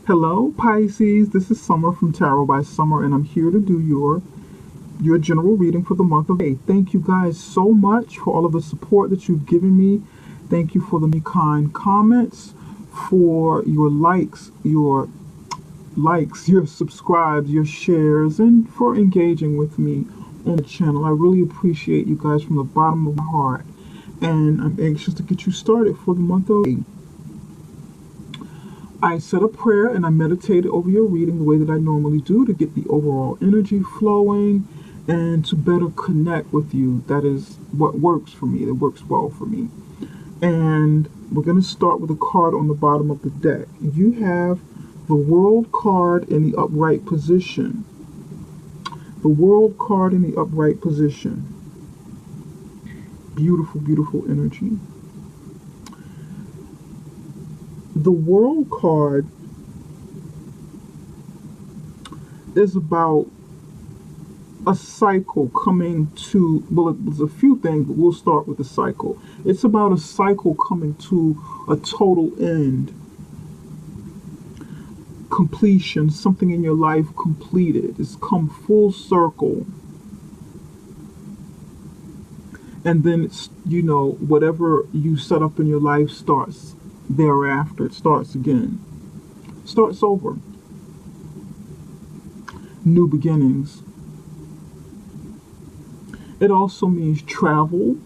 Hello, Pisces. This is Summer from Tarot by Summer, and I'm here to do your general reading for the month of May. Thank you guys so much for all of the support that you've given me. Thank you for the kind comments, for your likes, your subscribes, your shares, and for engaging with me on the channel. I really appreciate you guys from the bottom of my heart, and I'm anxious to get you started for the month of May. I said a prayer and I meditated over your reading the way that I normally do to get the overall energy flowing and to better connect with you. That is what works for me. That works well for me. And we're going to start with a card on the bottom of the deck. You have the World card in the upright position. The World card in the upright position. Beautiful, beautiful energy. The World card is about a cycle coming to, well, it was a few things, but we'll start with the cycle. It's about a cycle coming to a total end. Completion, something in your life completed. It's come full circle. And then it's, whatever you set up in your life starts thereafter. It starts again. Starts over. New beginnings. It also means travel.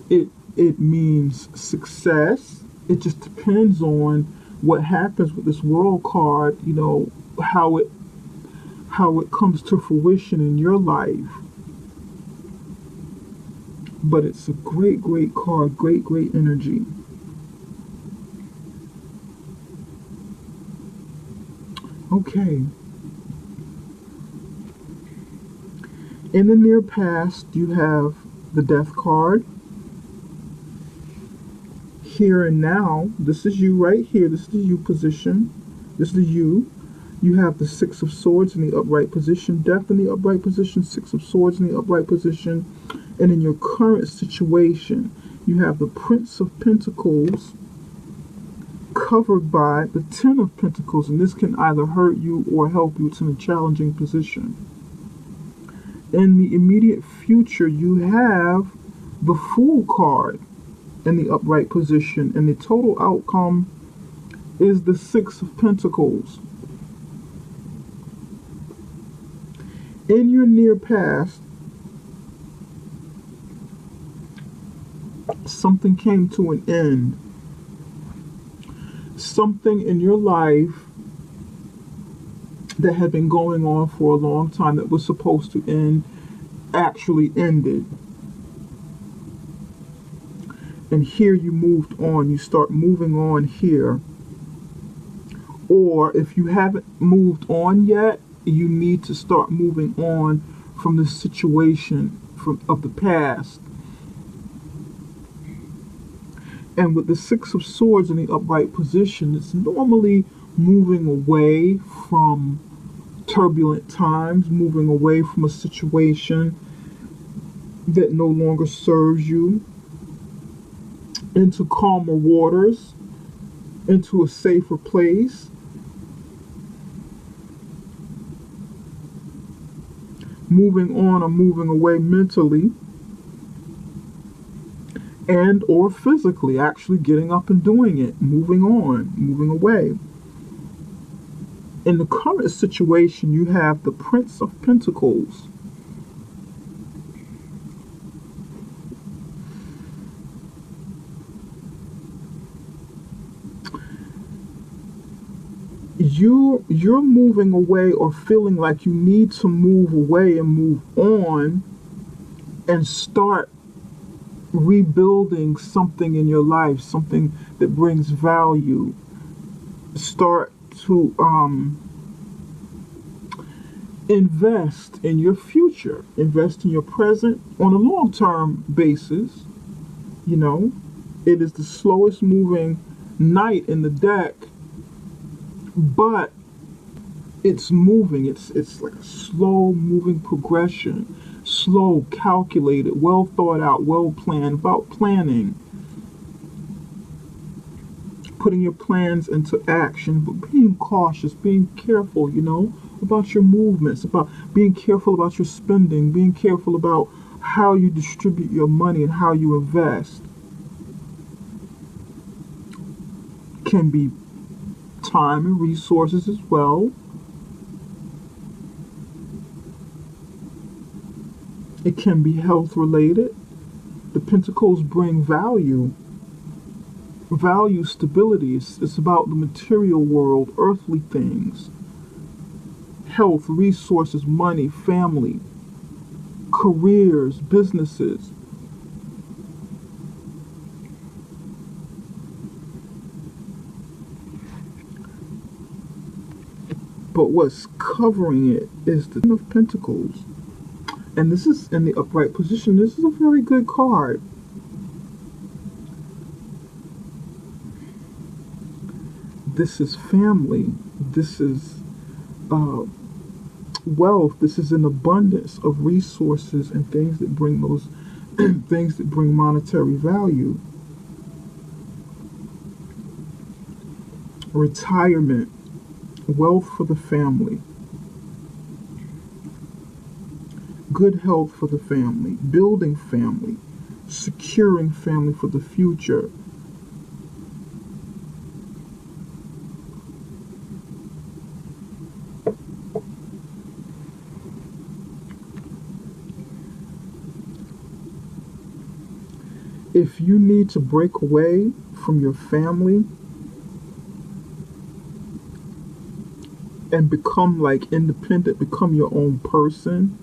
It means success. It just depends on what happens with this World card, how it comes to fruition in your life. But it's a great, great card, great, great energy. Okay. In the near past, you have the Death card. Here and now, this is you right here. This is the you position. This is you. You have the Six of Swords in the upright position, Death in the upright position, Six of Swords in the upright position. And in your current situation, you have the Prince of Pentacles covered by the Ten of Pentacles, and this can either hurt you or help you. It's in a challenging position. In the immediate future, you have the Fool card in the upright position, and the total outcome is the Six of Pentacles. In your near past, something came to an end. Something in your life that had been going on for a long time that was supposed to end actually ended. And here you moved on. You start moving on here. Or if you haven't moved on yet, you need to start moving on from the situation of the past. And with the Six of Swords in the upright position, it's normally moving away from turbulent times, moving away from a situation that no longer serves you, into calmer waters, into a safer place. Moving on or moving away mentally and or physically, actually getting up and doing it, moving on, moving away. In the current situation, you have the Prince of Pentacles. You're moving away or feeling like you need to move away and move on and start rebuilding something in your life, something that brings value. Start to invest in your future, invest in your present on a long-term basis. It is the slowest moving knight in the deck, but it's moving. It's like a slow moving progression, slow, calculated, well thought out, well planned, about planning. putting your plans into action, but being cautious, being careful, about your movements, about being careful about your spending, being careful about how you distribute your money and how you invest. Can be time and resources as well. It can be health related. The Pentacles bring value, stability. It's about the material world, earthly things, health, resources, money, family, careers, businesses. But what's covering it is the Ten of Pentacles. And this is in the upright position. This is a very good card. This is family. This is wealth. This is an abundance of resources and things that bring those things that bring monetary value. Retirement, wealth for the family, good health for the family, building family, securing family for the future. If you need to break away from your family and become like independent, become your own person,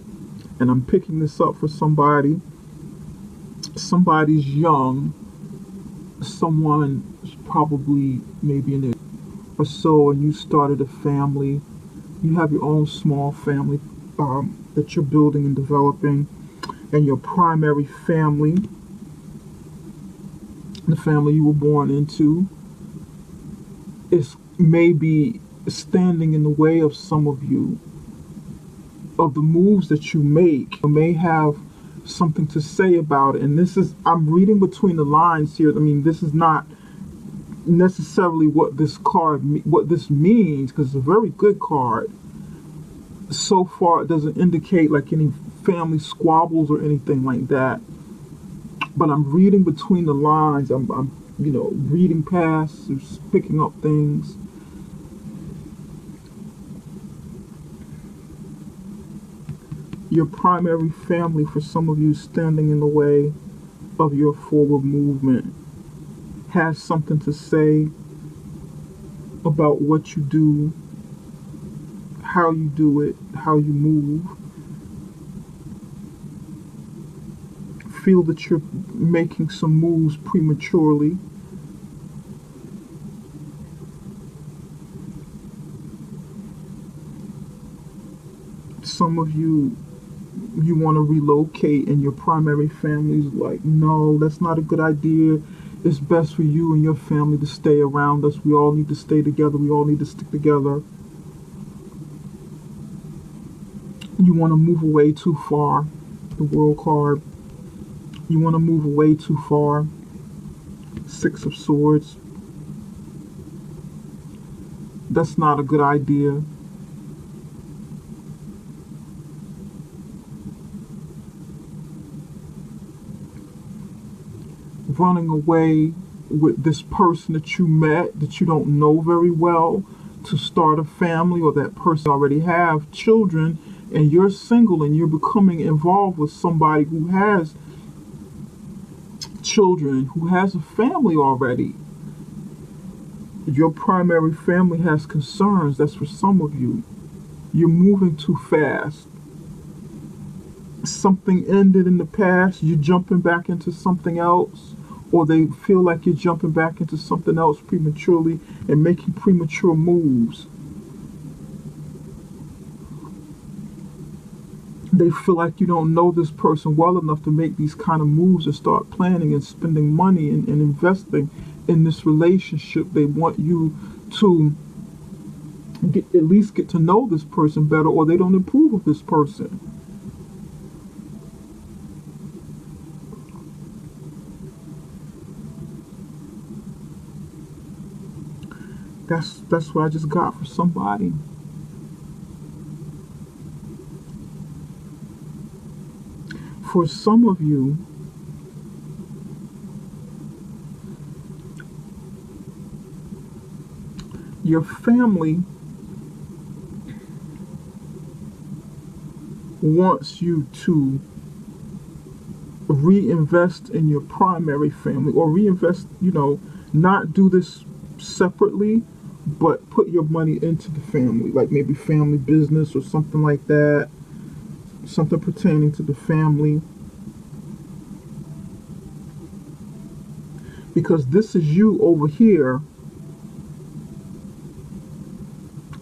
and I'm picking this up for somebody's young, someone probably maybe in it or so, and you started a family, you have your own small family that you're building and developing, and your primary family, the family you were born into, is maybe standing in the way of some of you, of the moves that you make. You may have something to say about it. And this is, I'm reading between the lines here. I mean, this is not necessarily what this means, because it's a very good card. So far, it doesn't indicate like any family squabbles or anything like that. But I'm reading between the lines. I'm reading past, just picking up things. Your primary family, for some of you, standing in the way of your forward movement, has something to say about what you do, how you do it, how you move. Feel that you're making some moves prematurely. Some of you want to relocate, and your primary family's like, no, that's not a good idea. It's best for you and your family to stay around us. We all need to stay together. We all need to stick together. You want to move away too far. The World card. You want to move away too far. Six of Swords. That's not a good idea. Running away with this person that you met, that you don't know very well, to start a family, or that person already have children and you're single and you're becoming involved with somebody who has children, who has a family already. Your primary family has concerns. That's for some of you. You're moving too fast. Something ended in the past, you're jumping back into something else, or they feel like you're jumping back into something else prematurely and making premature moves. They feel like you don't know this person well enough to make these kind of moves and start planning and spending money and investing in this relationship. They want you to at least get to know this person better, or they don't approve of this person. That's what I just got for somebody. For some of you, your family wants you to reinvest in your primary family, or reinvest, not do this separately, but put your money into the family, like maybe family business or something like that, something pertaining to the family. Because this is you over here.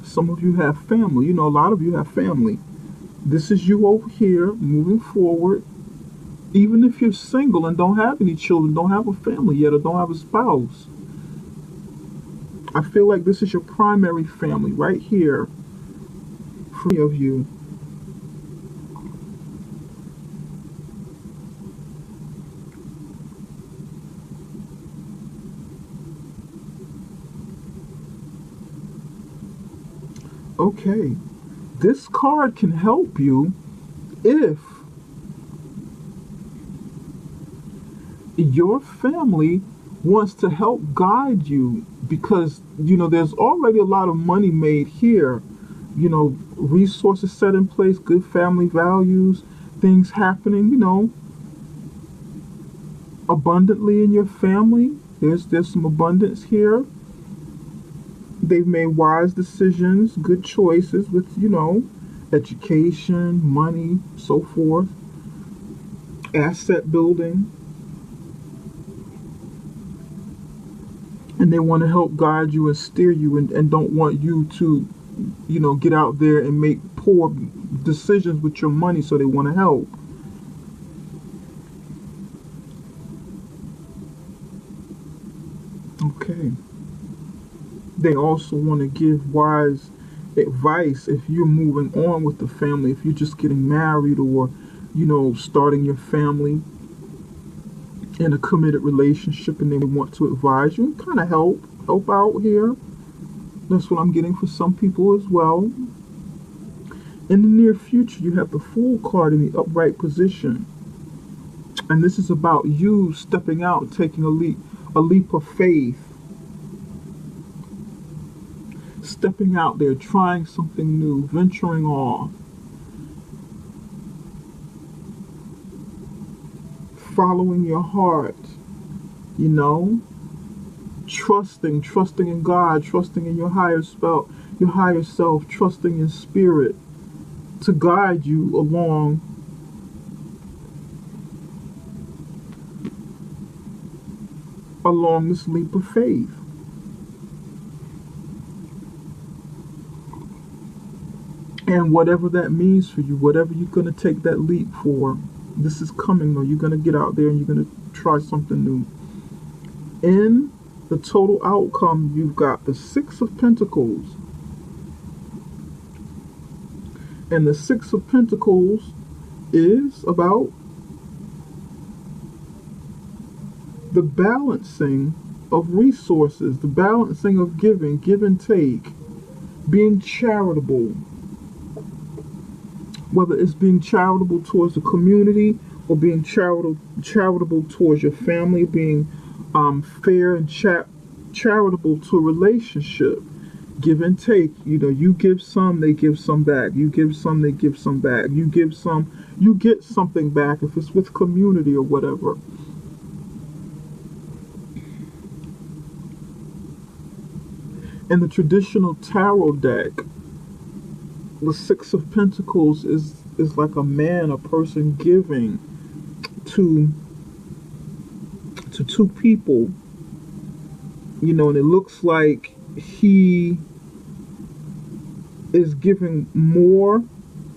Some of you have family, a lot of you have family. This is you over here moving forward. Even if you're single and don't have any children, don't have a family yet, or don't have a spouse, I feel like this is your primary family right here for many of you. Okay, this card can help you if your family wants to help guide you, because there's already a lot of money made here, resources set in place, good family values, things happening, abundantly in your family. There's some abundance here. They've made wise decisions, good choices with, education, money, so forth, asset building. And they want to help guide you and steer you, and don't want you to, get out there and make poor decisions with your money, so they want to help. Okay. They also want to give wise advice if you're moving on with the family, if you're just getting married, or, starting your family in a committed relationship, and they want to advise you and kind of help out here. That's what I'm getting for some people as well. In the near future, you have the Fool card in the upright position. And this is about you stepping out, taking a leap of faith. Stepping out there, trying something new, venturing off. Following your heart, trusting in God, trusting in your higher self, trusting in spirit to guide you along this leap of faith. And whatever that means for you, whatever you're going to take that leap for, this is coming though. You're going to get out there and you're going to try something new. In the total outcome, you've got the Six of Pentacles. And the Six of Pentacles is about the balancing of resources, the balancing of giving, give and take, being charitable. Whether it's being charitable towards the community, or being charitable towards your family, being fair and charitable to a relationship, give and take. You give some, they give some back. You give some, they give some back. You give some, you get something back, if it's with community or whatever. In the traditional tarot deck, the Six of Pentacles is like a person giving to two people, and it looks like he is giving more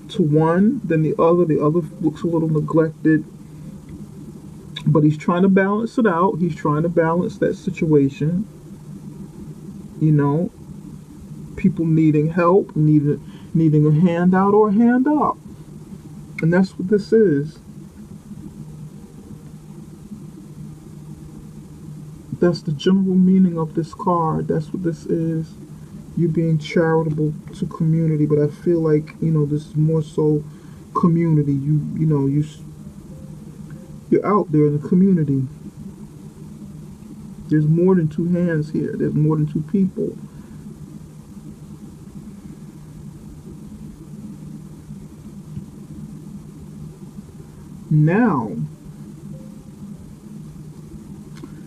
to one than the other. The other looks a little neglected, but he's trying to balance it out. He's trying to balance that situation. People needing help, needing a handout or a hand up. And that's what this is. That's the general meaning of this card. That's what this is. You being charitable to community, but I feel like, you know, this is more so community. You know, you're out there in the community. There's more than two hands here. There's more than two people. Now,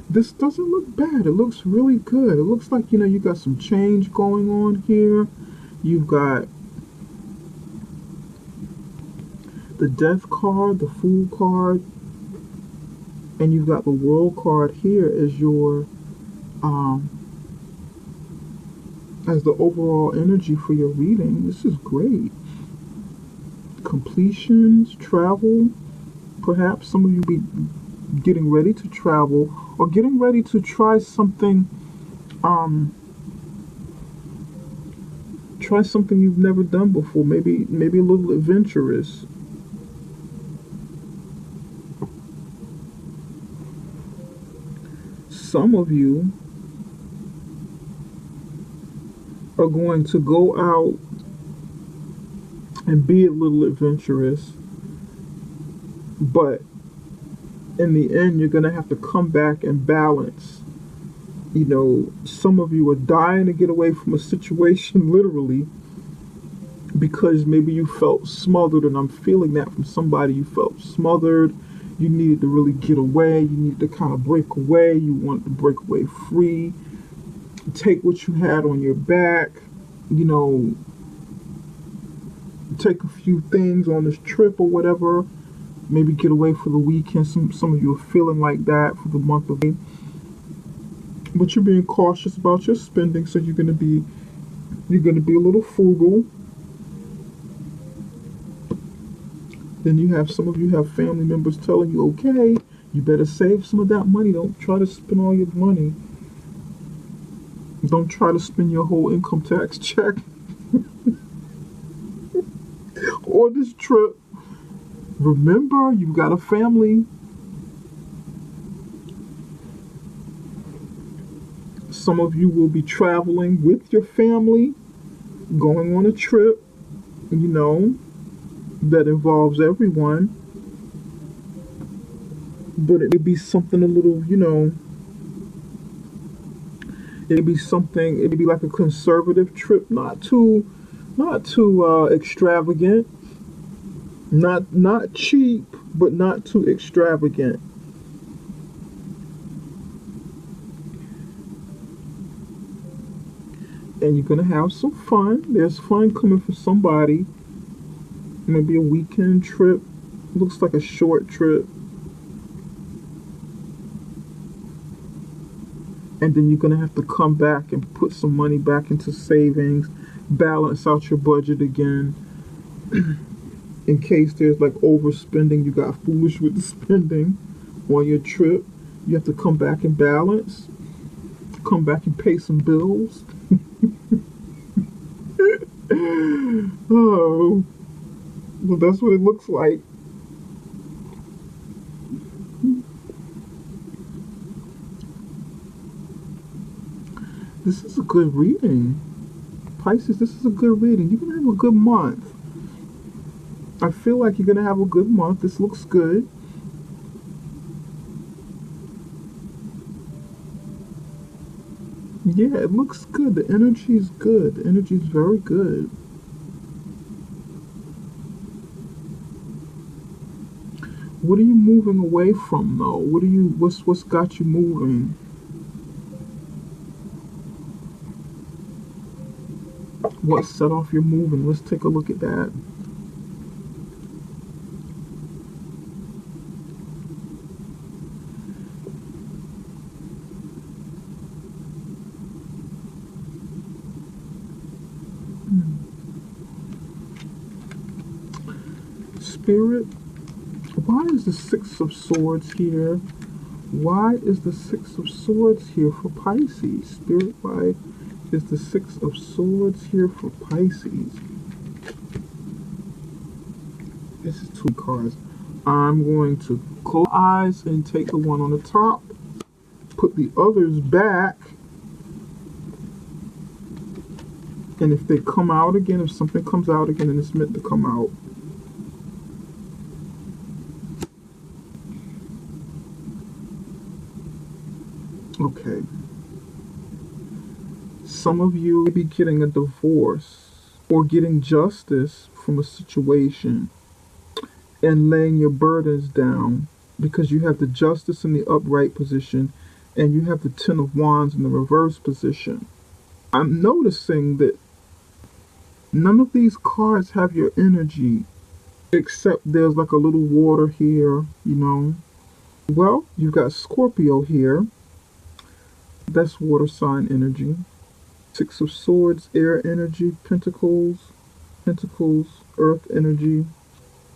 this doesn't look bad. It looks really good. It looks like, you know, you got some change going on here. You've got the Death card, the Fool card, and you've got the World card here as your as the overall energy for your reading. This is great. Completions, travel. Perhaps some of you be getting ready to travel or getting ready to try something you've never done before. Maybe a little adventurous. Some of you are going to go out and be a little adventurous, but in the end you're going to have to come back and balance. You know, some of you are dying to get away from a situation literally because maybe you felt smothered, and I'm feeling that from somebody. You felt smothered. You needed to really get away. You needed to kind of break away. You wanted to break away free. Take what you had on your back. You know, take a few things on this trip or whatever. Maybe get away for the weekend. Some of you are feeling like that for the month of May. But you're being cautious about your spending, so you're gonna be a little frugal. Then you have some of you have family members telling you, okay, you better save some of that money. Don't try to spend all your money. Don't try to spend your whole income tax check on this trip. Remember, you've got a family. Some of you will be traveling with your family, going on a trip, you know, that involves everyone. But it'd be something a little, you know, it'd be like a conservative trip, not too extravagant, not cheap, but not too extravagant. And you're gonna have some fun. There's fun coming for somebody. Maybe a weekend trip. Looks like a short trip. And then you're gonna have to come back and put some money back into savings, balance out your budget again. In case there's like overspending, you got foolish with the spending on your trip. You have to come back and balance. Come back and pay some bills. Oh, well, that's what it looks like. This is a good reading. Pisces, this is a good reading. You're going to have a good month. I feel like you're going to have a good month. This looks good. Yeah, it looks good. The energy is good. The energy is very good. What are you moving away from, though? What's got you moving? What set off your moving? Let's take a look at that. Spirit, why is the Six of Swords here? Why is the Six of Swords here for Pisces? Spirit, why is the Six of Swords here for Pisces? This is two cards. I'm going to close my eyes and take the one on the top. put the others back. And if they come out again, if something comes out again and it's meant to come out. Okay. Some of you may be getting a divorce or getting justice from a situation and laying your burdens down because you have the justice in the upright position and you have the Ten of Wands in the reverse position. I'm noticing that none of these cards have your energy except there's like a little water here, you know. Well, you've got Scorpio here. That's water sign energy. Six of Swords, air energy. Pentacles, earth energy.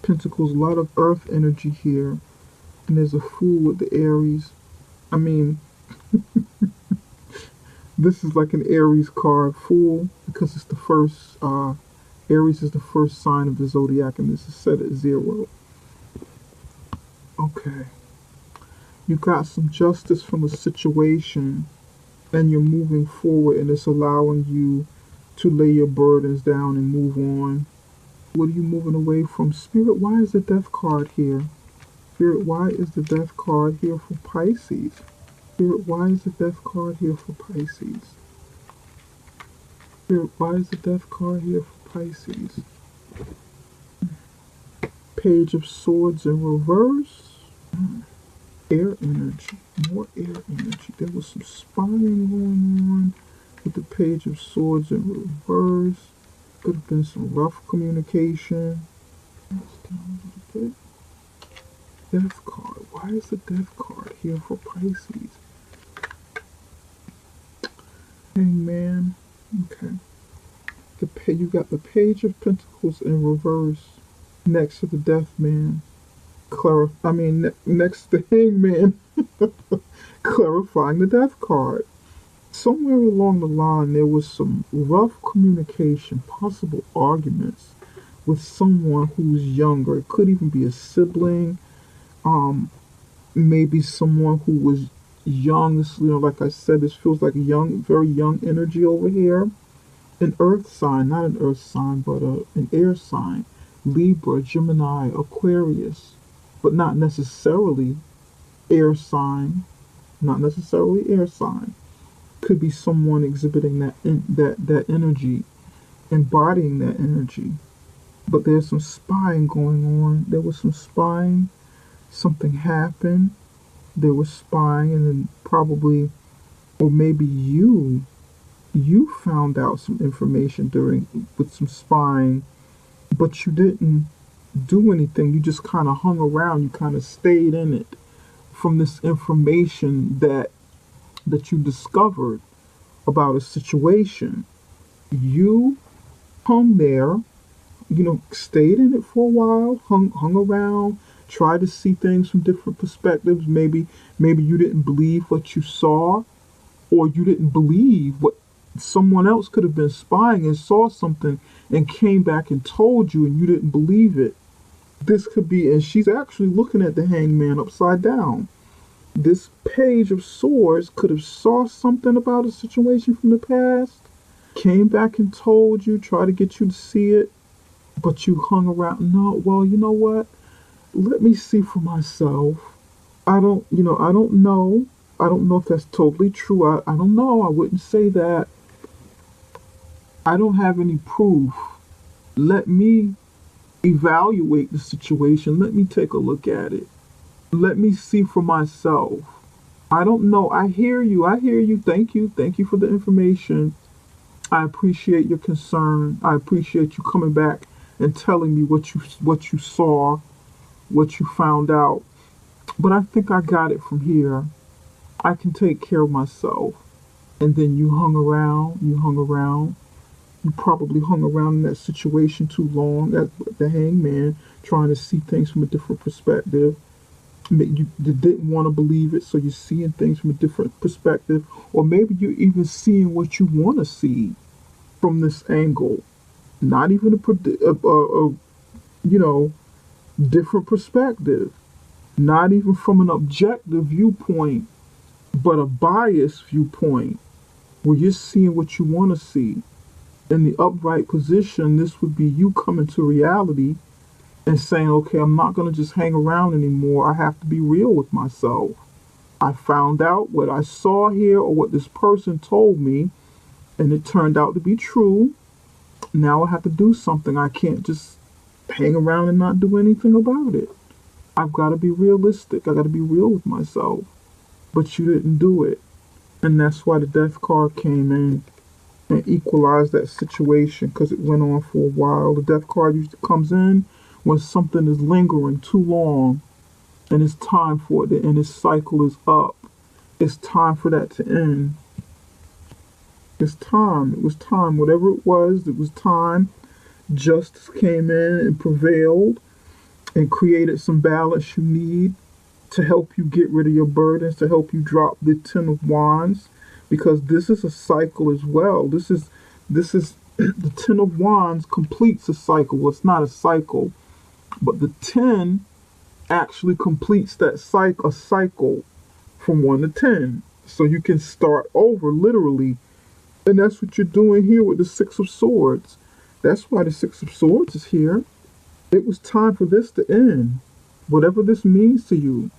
Pentacles, a lot of earth energy here. And there's a Fool with the Aries. I mean, this is like an Aries card, Fool, because it's the first, Aries is the first sign of the zodiac, and this is set at 0. Okay. You got some justice from a situation, and you're moving forward, and it's allowing you to lay your burdens down and move on. What are you moving away from? Spirit, why is the Death card here? Spirit, why is the Death card here for Pisces? Spirit, why is the Death card here for Pisces? Spirit, why is the Death card here for Pisces? Page of Swords in reverse. Air energy. More air energy. There was some spying going on with the Page of Swords in reverse. Could have been some rough communication. Let's down a little bit. Death card. Why is the Death card here for Pisces? Hangman. Okay. You got the Page of Pentacles in reverse next to the Death Man. Next to the Hangman. Clarifying the Death card. Somewhere along the line there was some rough communication, possible arguments with someone who's younger. It could even be a sibling, maybe someone who was young. You know, like I said, this feels like a young, very young energy over here. An earth sign, not an earth sign, but an air sign. Libra, Gemini, Aquarius, but not necessarily air sign. Not necessarily air sign. Could be someone exhibiting that energy, embodying that energy. But there's some spying going on. There was some spying. Something happened. There was spying, and then probably, or maybe you found out some information with some spying, but you didn't do anything. You just kind of hung around. You kind of stayed in it from this information that you discovered about a situation. You hung there, stayed in it for a while, hung around, tried to see things from different perspectives. Maybe you didn't believe what you saw, or you didn't believe what someone else could have been spying and saw something and came back and told you, and you didn't believe it. This could be, and she's actually looking at the Hangman upside down. This Page of Swords could have saw something about a situation from the past, came back and told you, tried to get you to see it, but you hung around. No, well, you know what? Let me see for myself. I don't know. I don't know if that's totally true. I don't know. I wouldn't say that. I don't have any proof. Let me evaluate the situation. Let me take a look at it. Let me see for myself. I don't know. I hear you. Thank you for the information. I appreciate your concern. I appreciate you coming back and telling me what you saw, what you found out. But I think I got it from here. I can take care of myself. And then you hung around. You probably hung around in that situation too long at the Hangman, trying to see things from a different perspective. You didn't want to believe it, so you're seeing things from a different perspective. Or maybe you're even seeing what you want to see from this angle. Not even different perspective. Not even from an objective viewpoint. but a biased viewpoint where you're seeing what you want to see. In the upright position, this would be you coming to reality and saying, okay, I'm not going to just hang around anymore. I have to be real with myself. I found out what I saw here or what this person told me, and it turned out to be true. Now I have to do something. I can't just hang around and not do anything about it. I've got to be realistic. I got to be real with myself. But you didn't do it. And that's why the death card came in and equalized that situation, because it went on for a while. The death card usually comes in when something is lingering too long and it's time for it to end. Its cycle is up. It's time for that to end. It's time. It was time. Whatever it was time. Justice came in and prevailed and created some balance you need to help you get rid of your burdens, to help you drop the Ten of Wands, because this is a cycle as well. This is the Ten of Wands completes a cycle. Well, it's not a cycle, but the 10 actually completes that cycle from 1 to 10. So you can start over literally. And that's what you're doing here with the Six of Swords. That's why the Six of Swords is here. It was time for this to end. Whatever this means to you.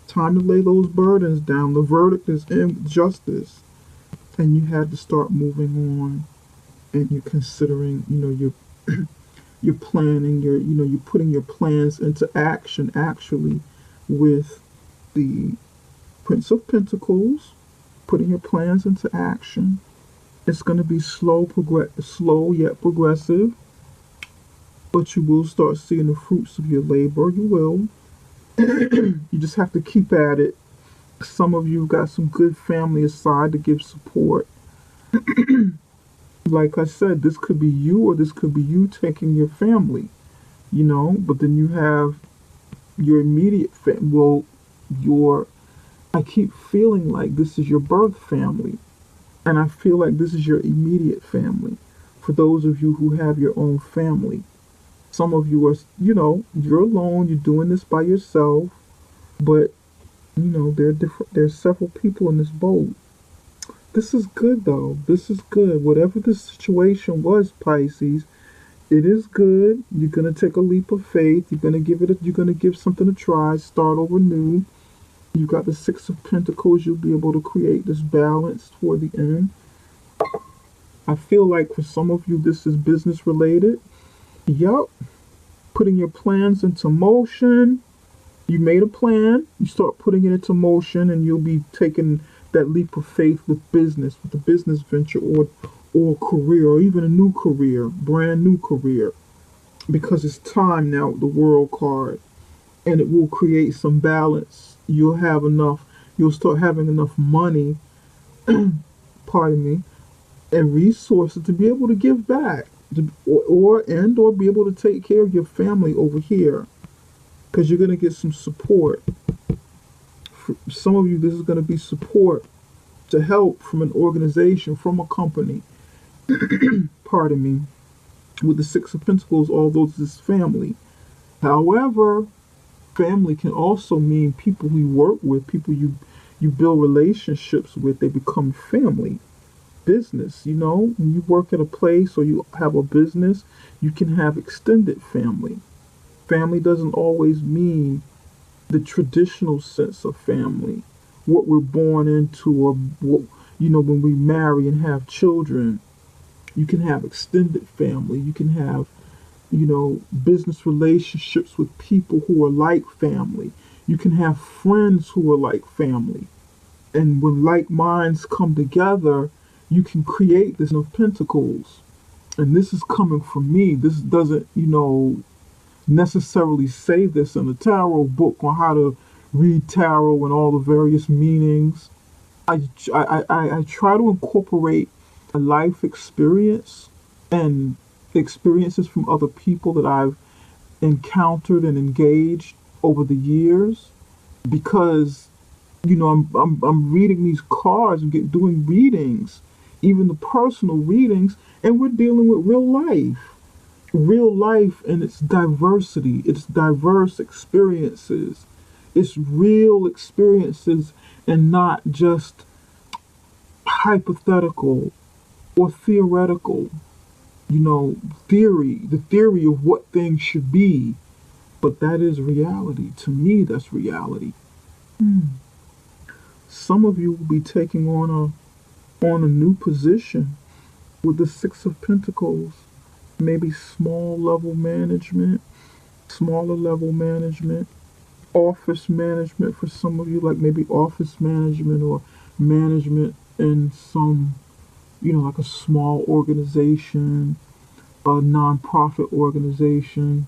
Time to lay those burdens down. The verdict is in with justice. And you had to start moving on. And you're considering, you're planning, you're putting your plans into action actually with the Prince of Pentacles, putting your plans into action. It's going to be slow yet progressive, but you will start seeing the fruits of your labor. You will. You just have to keep at it. Some of you got some good family aside to give support. Like I said, this could be you or this could be you taking your family, but then you have your immediate family. I keep feeling like this is your birth family, and I feel like this is your immediate family. For those of you who have your own family, some of you are, you're alone, you're doing this by yourself, but, there's several people in this boat. This is good, though. This is good. Whatever the situation was, Pisces, it is good. You're going to take a leap of faith. You're going to give something a try, start over new. You got the Six of Pentacles. You'll be able to create this balance toward the end. I feel like for some of you, this is business related. Yup. Putting your plans into motion. You made a plan. You start putting it into motion, and you'll be taking that leap of faith with a business venture or career, or even a new career, brand new career, because it's time now with the World card, and it will create some balance. You'll start having enough money, pardon me, and resources to be able to give back, or be able to take care of your family over here, because you're going to get some support. For some of you, this is going to be support to help from an organization, from a company. Pardon me. With the Six of Pentacles, although this is family. However, family can also mean people you work with, people you build relationships with. They become family. Business, when you work at a place or you have a business, you can have extended family. Family doesn't always mean the traditional sense of family, what we're born into, or what, when we marry and have children. You can have extended family. You can have, business relationships with people who are like family. You can have friends who are like family. And when like minds come together, you can create this of Pentacles. And this is coming from me. This doesn't, necessarily say this in a tarot book on how to read tarot and all the various meanings. I try to incorporate a life experience and experiences from other people that I've encountered and engaged over the years, because I'm reading these cards and doing readings, even the personal readings, and we're dealing with real life and its diversity, its diverse experiences, its real experiences and not just hypothetical or theoretical, theory, the theory of what things should be. But that is reality. To me, that's reality. Some of you will be taking on a new position with the Six of Pentacles. Maybe smaller level management, office management for some of you, like maybe office management or management in some, like a small organization, a non-profit organization,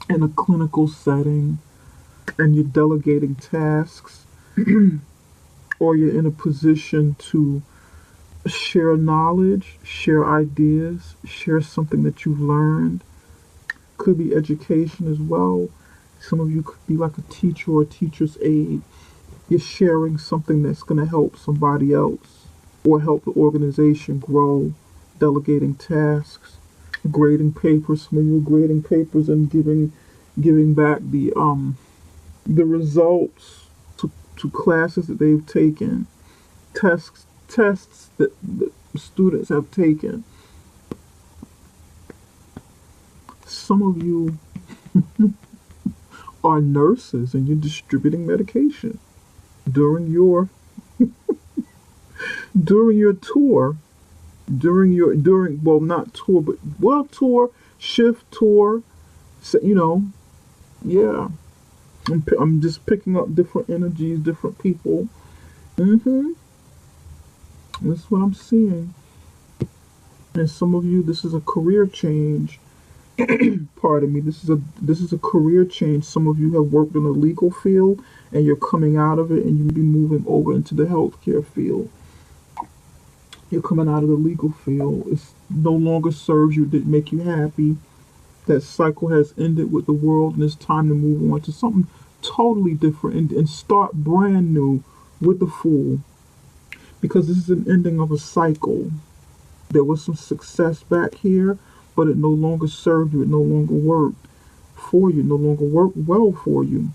in a clinical setting, and you're delegating tasks, or you're in a position to share knowledge, share ideas, share something that you've learned. Could be education as well. Some of you could be like a teacher or a teacher's aide. You're sharing something that's going to help somebody else or help the organization grow, delegating tasks, grading papers. Some of you are grading papers and giving back the results to classes that they've taken, tests that the students have taken. Some of you are nurses and you're distributing medication during your tour, not tour, but tour, shift tour. So, yeah. I'm just picking up different energies, different people. That's what I'm seeing. And some of you, this is a career change. Pardon me. This is a career change. Some of you have worked in the legal field, and you're coming out of it, and you'll be moving over into the healthcare field. You're coming out of the legal field. It no longer serves you, didn't make you happy. That cycle has ended with the world, and it's time to move on to something totally different and start brand new with the Fool. Because this is an ending of a cycle. There was some success back here, but it no longer served you. It no longer worked for you. No longer worked well for you.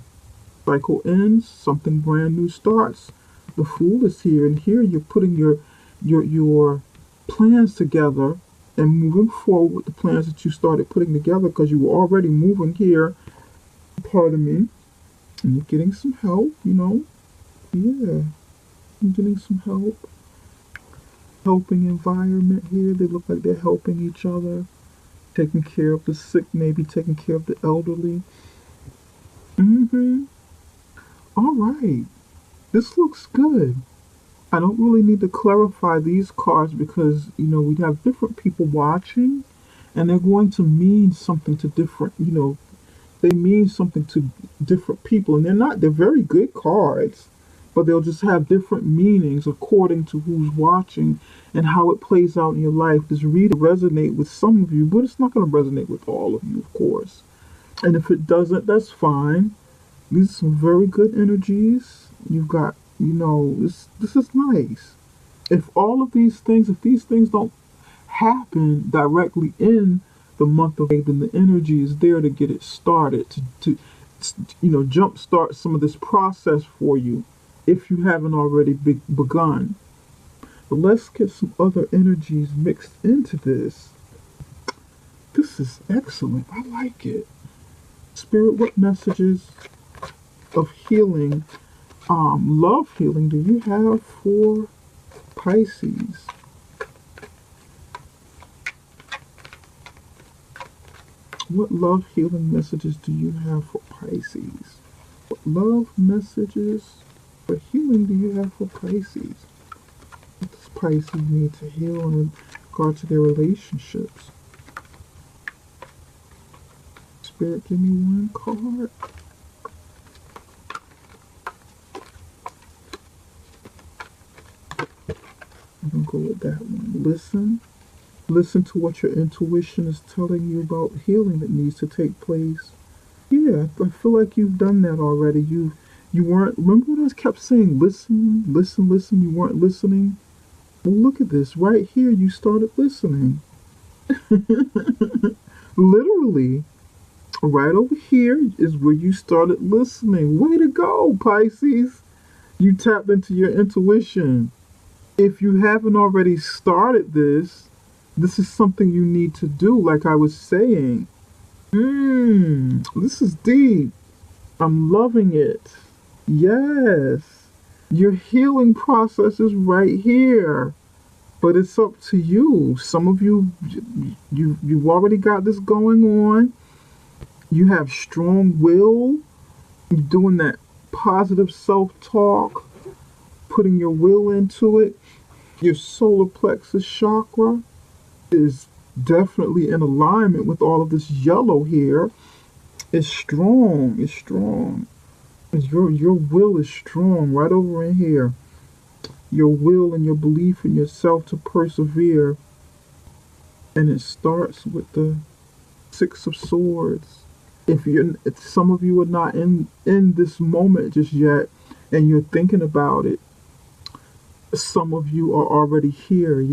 Cycle ends. Something brand new starts. The Fool is here, and here you're putting your plans together and moving forward with the plans that you started putting together because you were already moving here. Pardon me. And you're getting some help. Yeah. You're getting some help. Helping environment here. They look like they're helping each other. Taking care of the sick, maybe taking care of the elderly. All right. This looks good. I don't really need to clarify these cards because, we have different people watching and they're going to mean something to different, they mean something to different people, and they're very good cards, but they'll just have different meanings according to who's watching and how it plays out in your life. This read resonate with some of you, but it's not going to resonate with all of you, of course. And if it doesn't, that's fine. These are some very good energies. You've got, this is nice. If these things don't happen directly in the month of May, then the energy is there to get it started, to jumpstart some of this process for you if you haven't already begun. But let's get some other energies mixed into this. This is excellent. I like it. Spirit, what messages of healing, love healing do you have for Pisces? What love healing messages do you have for Pisces? What love messages for healing do you have for Pisces? What does Pisces need to heal in regard to their relationships? Spirit, give me one card. I'm going to go with that one. Listen to what your intuition is telling you about healing that needs to take place. Yeah, I feel like you've done that already. You weren't, remember when I kept saying listen, you weren't listening? Well, look at this. Right here, you started listening. Literally. Right over here is where you started listening. Way to go, Pisces. You tapped into your intuition. If you haven't already started this, this is something you need to do, like I was saying. This is deep. I'm loving it. Yes. Your healing process is right here. But it's up to you. Some of you've already got this going on. You have strong will. You're doing that positive self-talk, putting your will into it. Your solar plexus chakra is definitely in alignment with all of this yellow here. It's strong. It's strong. Your will is strong right over in here. Your will and your belief in yourself to persevere. And it starts with the Six of Swords. If some of you are not in this moment just yet, and you're thinking about it, some of you are already here.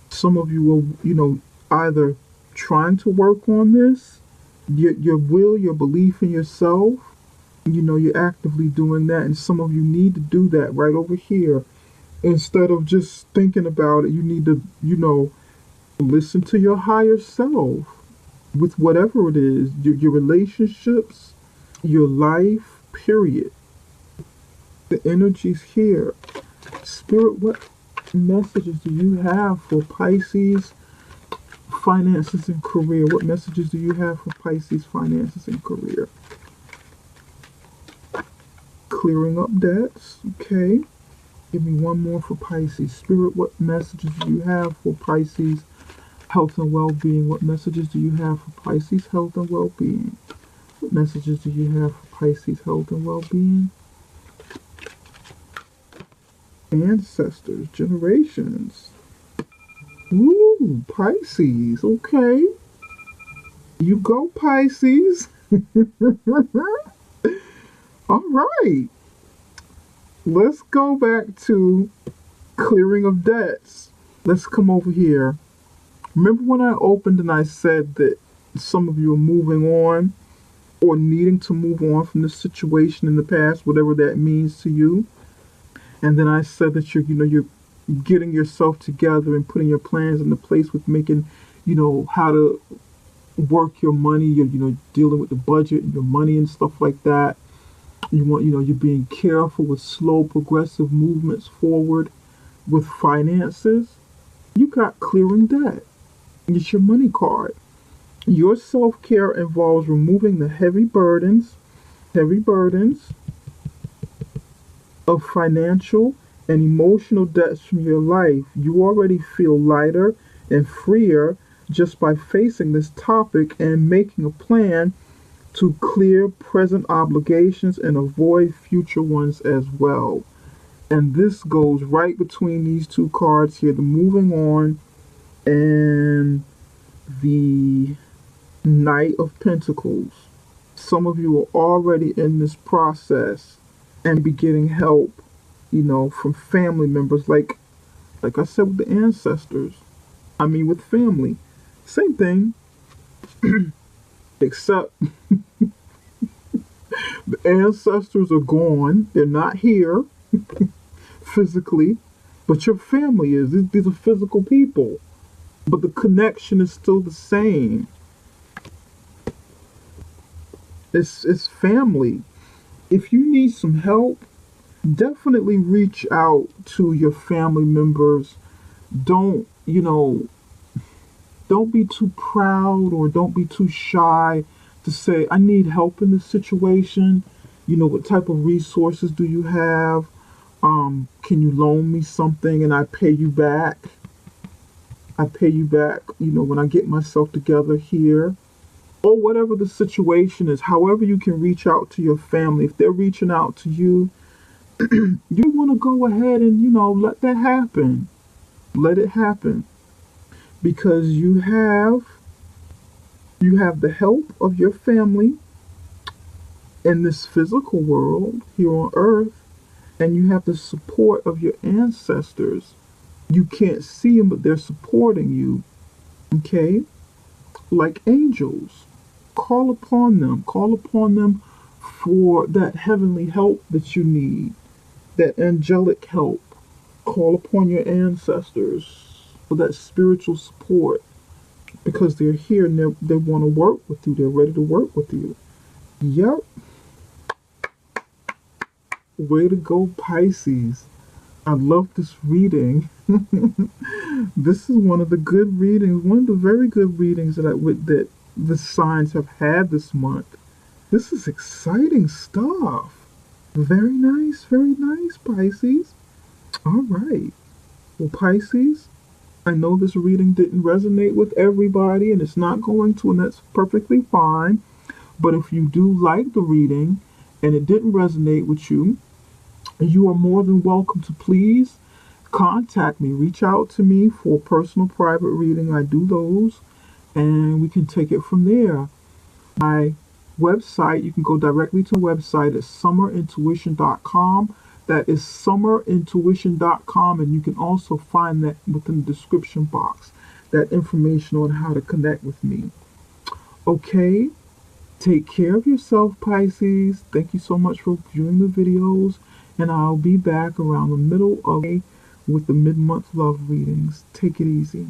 Some of you are either trying to work on this, your will, your belief in yourself. You're actively doing that, and some of you need to do that right over here. Instead of just thinking about it, you need to listen to your higher self with whatever it is, your relationships, your life, period. The energy's here. Spirit, what messages do you have for Pisces finances and career? What messages do you have for Pisces finances and career? Clearing up debts. Okay. Give me one more for Pisces. Spirit, what messages do you have for Pisces health and well-being? What messages do you have for Pisces health and well-being? What messages do you have for Pisces health and well-being? Ancestors, generations. Ooh, Pisces. Okay. You go, Pisces. All right. Let's go back to clearing of debts. Let's come over here. Remember when I opened and I said that some of you are moving on or needing to move on from the situation in the past, whatever that means to you? And then I said that you're getting yourself together and putting your plans into place with making, how to work your money. You're dealing with the budget and your money and stuff like that. You're being careful with slow, progressive movements forward with finances. You got clearing debt. It's your money card. Your self-care involves removing the heavy burdens of financial and emotional debts from your life. You already feel lighter and freer just by facing this topic and making a plan to clear present obligations and avoid future ones as well. And this goes right between these two cards here, the moving on and the Knight of Pentacles. Some of you are already in this process and be getting help, from family members, like I said with the ancestors. With family. Same thing. Except the ancestors are gone. They're not here physically, but your family is. These are physical people, but the connection is still the same. It's family. If you need some help, definitely reach out to your family members. Don't be too proud or don't be too shy to say, I need help in this situation. What type of resources do you have? Can you loan me something and I pay you back? When I get myself together here. Or whatever the situation is, however you can reach out to your family. If they're reaching out to you, you want to go ahead and, let that happen. Let it happen. Because you have the help of your family in this physical world here on earth, and you have the support of your ancestors. You can't see them, but they're supporting you. Okay? Like angels. Call upon them for that heavenly help that you need. that angelic help. Call upon your ancestors for that spiritual support because they're here and they want to work with you. They're ready to work with you. Yep. Way to go, Pisces. I love this reading. This is one of the good readings, one of the very good readings that the signs have had this month. This is exciting stuff. Very nice, Pisces. All right. Well, Pisces, I know this reading didn't resonate with everybody, and it's not going to, and that's perfectly fine. But if you do like the reading and it didn't resonate with you, you are more than welcome to please contact me. Reach out to me for personal private reading. I do those, and we can take it from there. My website, you can go directly to the website at summerintuition.com. That is summerintuition.com, and you can also find that within the description box, that information on how to connect with me. Okay, take care of yourself, Pisces. Thank you so much for viewing the videos, and I'll be back around the middle of May with the mid-month love readings. Take it easy.